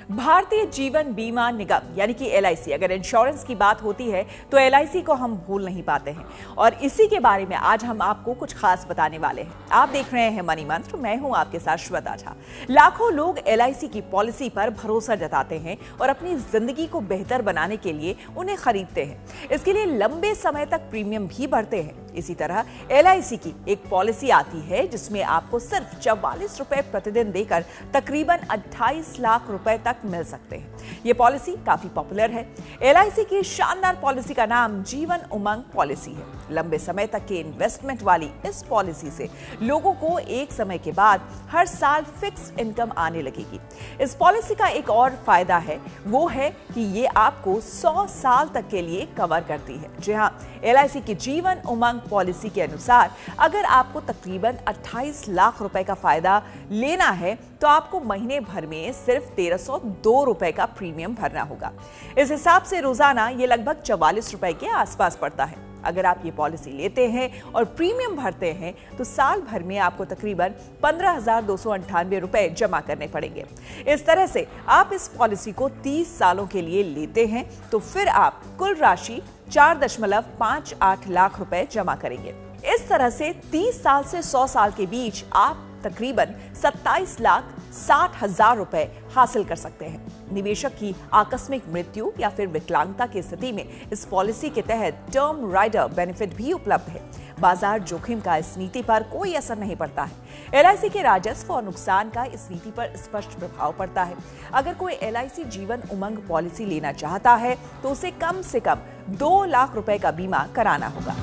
भारतीय जीवन बीमा निगम यानी कि LIC, अगर इंश्योरेंस की बात होती है तो LIC को हम भूल नहीं पाते हैं और इसी के बारे में आज हम आपको कुछ खास बताने वाले हैं। आप देख रहे हैं मनी मंत्र, मैं हूं आपके साथ श्वेता झा। लाखों लोग LIC की पॉलिसी पर भरोसा जताते हैं और अपनी जिंदगी को बेहतर बनाने के लिए उन्हें खरीदते हैं। इसके लिए लंबे समय तक प्रीमियम भी भरते हैं। इसी तरह LIC की एक पॉलिसी आती है जिसमें आपको सिर्फ 44 रुपए प्रतिदिन देकर तकरीबन 28 लाख रुपए तक मिल सकते हैं। ये पॉलिसी काफी पॉपुलर है। LIC की शानदार पॉलिसी का नाम जीवन उमंग पॉलिसी है। लंबे समय तक के इन्वेस्टमेंट वाली इस पॉलिसी से लोगों को एक समय के बाद हर साल फिक्स्ड इनकम आने लगेगी। इस पॉलिसी का एक और फायदा है, वो है कि ये आपको 100 साल तक के लिए कवर करती है। जी हाँ, LIC की जीवन उमंग पॉलिसी के अनुसार अगर आपको तकरीबन 28 लाख रुपए का फायदा लेना है तो आपको महीने भर में सिर्फ 1302 रुपए का प्रीमियम भरना होगा। इस हिसाब से रोजाना ये लगभग 44 रुपए के आसपास पड़ता है। अगर आप ये पॉलिसी लेते हैं और प्रीमियम भरते हैं तो साल भर में आपको तकरीबन 15,298 रुपए जमा करने पड़ेंगे। इस तरह से आप इस पॉलिसी को 30 सालों के लिए लेते हैं तो फिर आप कुल राशि 4.58 लाख रुपए जमा करेंगे। इस तरह से 30 साल से 100 साल के बीच आप तकरीबन 27,60,000 रुपए हासिल कर सकते हैं। निवेशक की आकस्मिक मृत्यु या फिर विकलांगता की स्थिति में इस पॉलिसी के तहत टर्म राइडर बेनिफिट भी उपलब्ध है। बाजार जोखिम का इस नीति पर कोई असर नहीं पड़ता है। LIC के राजस्व और नुकसान का इस नीति पर स्पष्ट प्रभाव पड़ता है। अगर कोई LIC जीवन उमंग पॉलिसी लेना चाहता है तो उसे कम से कम 2 लाख रुपए का बीमा कराना होगा।